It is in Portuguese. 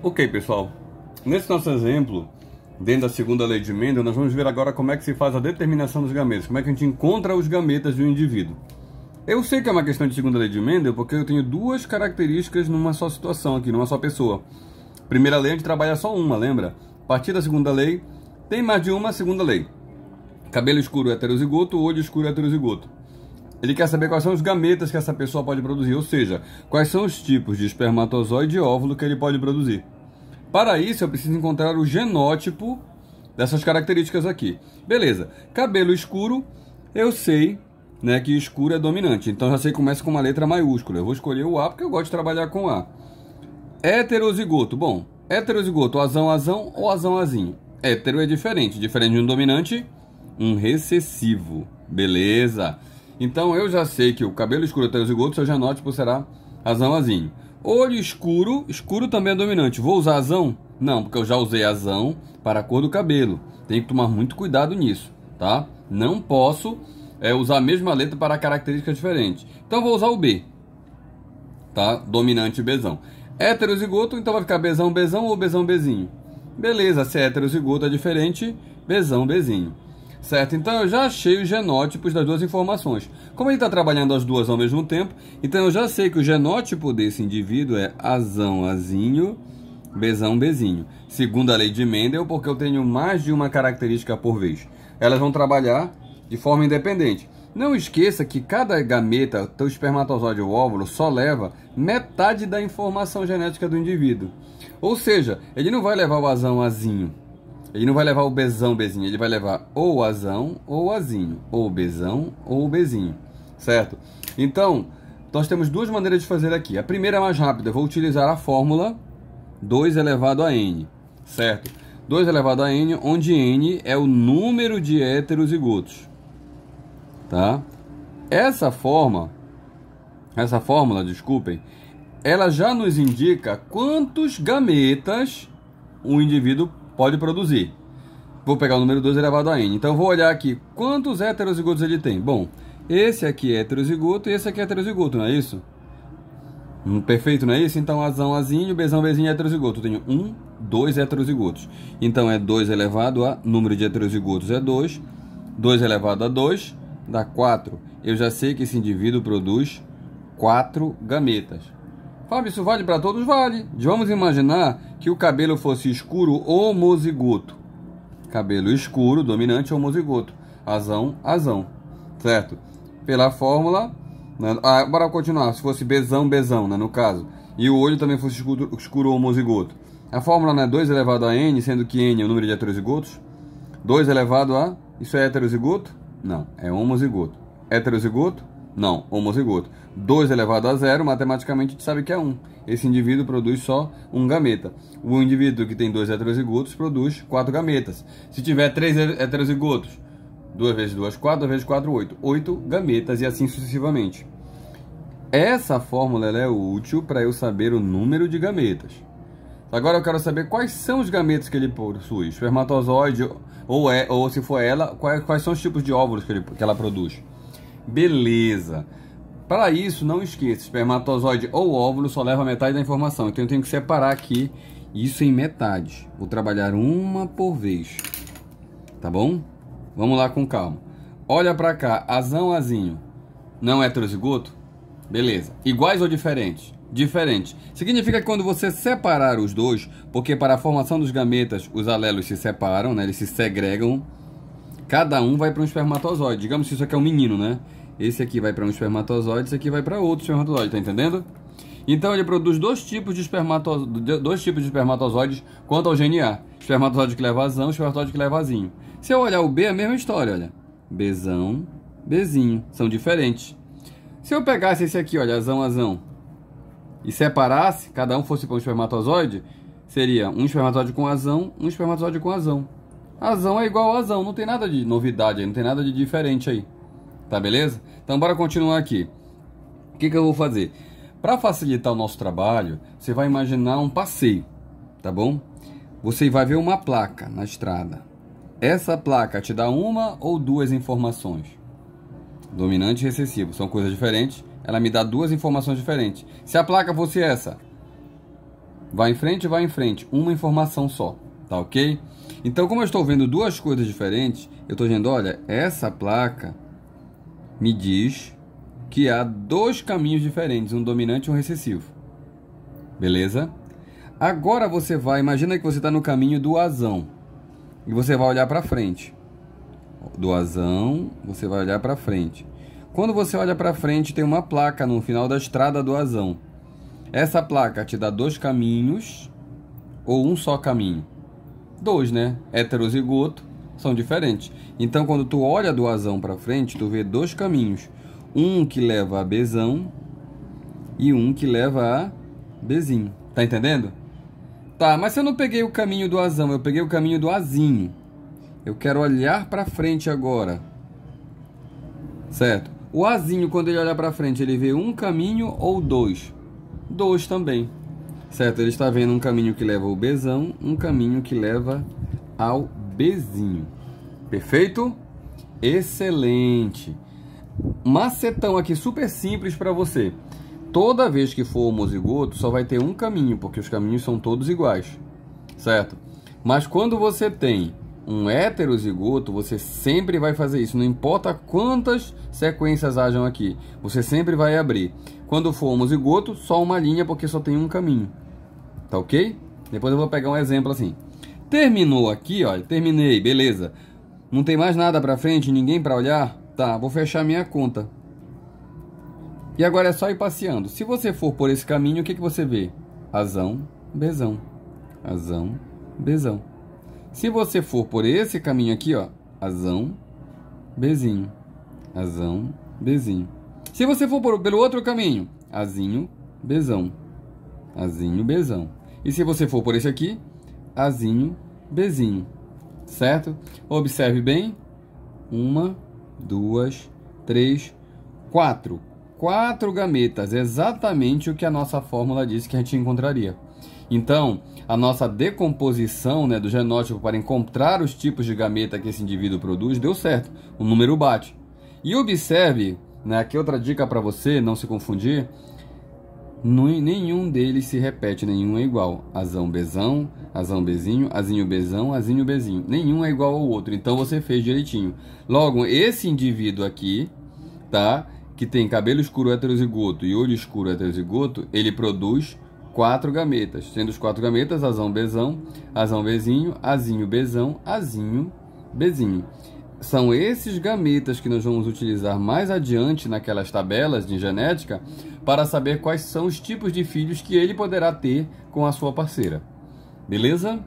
Ok, pessoal, nesse nosso exemplo, dentro da segunda lei de Mendel, nós vamos ver agora como é que se faz a determinação dos gametas, como é que a gente encontra os gametas de um indivíduo. Eu sei que é uma questão de segunda lei de Mendel porque eu tenho duas características numa só situação aqui, numa só pessoa. Primeira lei a gente trabalha só uma, lembra? A partir da segunda lei, tem mais de uma segunda lei. Cabelo escuro heterozigoto, olho escuro heterozigoto. Ele quer saber quais são os gametas que essa pessoa pode produzir, ou seja, quais são os tipos de espermatozoide e óvulo que ele pode produzir. Para isso, eu preciso encontrar o genótipo dessas características aqui. Beleza, cabelo escuro, eu sei, né, que escuro é dominante, então já sei que começa com uma letra maiúscula. Eu vou escolher o A porque eu gosto de trabalhar com A. Heterozigoto, bom, heterozigoto, azão, azão ou azão, azinho. Hétero é diferente de um dominante, um recessivo, beleza. Então eu já sei que o cabelo escuro heterozigoto, seu genótipo será azão, azinho. Olho escuro, escuro também é dominante. Vou usar azão? Não, porque eu já usei azão para a cor do cabelo. Tem que tomar muito cuidado nisso, tá? Não posso usar a mesma letra para características diferentes. Então vou usar o B, tá? Dominante Bzão. Heterozigoto, então vai ficar Bzão, Bzão ou Bzão, Bzinho. Beleza, se é heterozigoto é diferente, Bzão, Bzinho. Certo? Então eu já achei os genótipos das duas informações. Como ele está trabalhando as duas ao mesmo tempo, então eu já sei que o genótipo desse indivíduo é azão, azinho, Bzão, Bzinho. Segundo a lei de Mendel, porque eu tenho mais de uma característica por vez. Elas vão trabalhar de forma independente. Não esqueça que cada gameta, teu espermatozoide ou óvulo, só leva metade da informação genética do indivíduo. Ou seja, ele não vai levar o azão, azinho. Ele não vai levar o Bzão, Bzinho, ele vai levar ou o azão ou o azinho, ou o Bzão ou o Bzinho, certo? Então, nós temos duas maneiras de fazer aqui. A primeira é mais rápida, eu vou utilizar a fórmula 2 elevado a n, certo? 2 elevado a n, onde n é o número de heterozigotos, tá? Essa fórmula, desculpem, ela já nos indica quantos gametas o indivíduo pode produzir. Vou pegar o número 2 elevado a n. Então, vou olhar aqui quantos heterozigotos ele tem. Bom, esse aqui é heterozigoto e esse aqui é heterozigoto, não é isso? Perfeito, não é isso? Então, azão, azinho, Bzão, Bzinho é heterozigoto. Eu tenho 2 heterozigotos. Então, é 2 elevado a... número de heterozigotos é 2. 2 elevado a 2 dá 4. Eu já sei que esse indivíduo produz 4 gametas. Fábio, isso vale para todos? Vale. Vamos imaginar que o cabelo fosse escuro homozigoto. Cabelo escuro, dominante homozigoto. Azão, azão. Certo? Pela fórmula... né? Bora continuar. Se fosse Bzão, Bzão, né, no caso. E o olho também fosse escuro homozigoto. A fórmula, né, 2 elevado a n, sendo que n é o número de heterozigotos. 2 elevado a... isso é heterozigoto? Não, é homozigoto. Heterozigoto? Não, homozigoto. 2 elevado a 0, matematicamente a gente sabe que é 1. Esse indivíduo produz só um gameta. O indivíduo que tem 2 heterozigotos produz 4 gametas. Se tiver 3 heterozigotos, 2 vezes 2, 4, 2 vezes 4, 8. 8 gametas e assim sucessivamente. Essa fórmula ela é útil para eu saber o número de gametas. Agora eu quero saber quais são os gametas que ele possui. Espermatozoide ou se for ela, quais são os tipos de óvulos que ela produz. Beleza. Para isso, não esqueça, espermatozoide ou óvulo só leva metade da informação. Então eu tenho que separar aqui isso em metades. Vou trabalhar uma por vez. Tá bom? Vamos lá com calma. Olha para cá, azão, azinho. Não é heterozigoto? Beleza. Iguais ou diferentes? Diferente. Significa que quando você separar os dois, porque para a formação dos gametas os alelos se separam, né? Eles se segregam. Cada um vai para um espermatozoide. Digamos que isso aqui é um menino, né? Esse aqui vai para um espermatozoide, esse aqui vai para outro espermatozoide, tá entendendo? Então ele produz dois tipos de espermatozoides quanto ao GNA. Espermatozoide que leva azão, espermatozoide que leva azinho. Se eu olhar o B, é a mesma história, olha. Bzão, Bzinho, são diferentes. Se eu pegasse esse aqui, olha, azão, azão, e separasse, cada um fosse para um espermatozoide, seria um espermatozoide com azão, um espermatozoide com azão. Azão é igual a azão, não tem nada de novidade aí, não tem nada de diferente aí. Tá beleza? Então bora continuar aqui. O que eu vou fazer? Para facilitar o nosso trabalho, você vai imaginar um passeio, tá bom? Você vai ver uma placa na estrada. Essa placa te dá uma ou duas informações. Dominante e recessivo, são coisas diferentes. Ela me dá duas informações diferentes. Se a placa fosse essa, vai em frente, uma informação só, tá ok? Então, como eu estou vendo duas coisas diferentes, eu estou dizendo, olha, essa placa me diz que há dois caminhos diferentes, um dominante e um recessivo. Beleza? Agora você vai, imagina que você está no caminho do azão, e você vai olhar para frente. Do azão, você vai olhar para frente. Quando você olha para frente, tem uma placa no final da estrada do azão. Essa placa te dá dois caminhos ou um só caminho? Dois, né? Heterozigoto são diferentes. Então, quando tu olha do azão para frente, tu vê dois caminhos. Um que leva a Bzão e um que leva a Bzinho. Tá entendendo? Tá, mas se eu não peguei o caminho do azão, eu peguei o caminho do azinho. Eu quero olhar para frente agora. Certo? O azinho, quando ele olha para frente, ele vê um caminho ou dois? Dois também. Certo? Ele está vendo um caminho que leva ao Bzão, um caminho que leva ao Bzinho. Perfeito? Excelente. Macetão aqui super simples para você. Toda vez que for homozigoto, só vai ter um caminho, porque os caminhos são todos iguais. Certo? Mas quando você tem um heterozigoto, você sempre vai fazer isso. Não importa quantas sequências hajam aqui, você sempre vai abrir. Quando for homozigoto, só uma linha, porque só tem um caminho. Tá ok? Depois eu vou pegar um exemplo assim. Terminou aqui, ó. Terminei, beleza. Não tem mais nada pra frente, ninguém pra olhar? Tá, vou fechar minha conta. E agora é só ir passeando. Se você for por esse caminho, o que você vê? Azão, Bzão. Azão, Bzão. Se você for por esse caminho aqui, ó, azão, Bzinho. Azão, Bzinho. Se você for pelo outro caminho, azinho, Bzão. Azinho, Bzão. E se você for por esse aqui, azinho, Bzinho. Certo? Observe bem. 1, 2, 3, 4. 4 gametas, exatamente o que a nossa fórmula disse que a gente encontraria. Então, a nossa decomposição, né, do genótipo para encontrar os tipos de gameta que esse indivíduo produz, deu certo. O número bate. E observe, né, aqui outra dica para você não se confundir, nenhum deles se repete, nenhum é igual. Azão, Bzão, azão, Bzinho, azinho, Bzão, azinho, Bzinho. Nenhum é igual ao outro, então você fez direitinho. Logo, esse indivíduo aqui, tá, que tem cabelo escuro heterozigoto e olho escuro heterozigoto, ele produz 4 gametas, sendo os 4 gametas azão, Bzão, azão, Bzinho, azinho, Bzão, azinho, Bzinho. São esses gametas que nós vamos utilizar mais adiante naquelas tabelas de genética para saber quais são os tipos de filhos que ele poderá ter com a sua parceira. Beleza?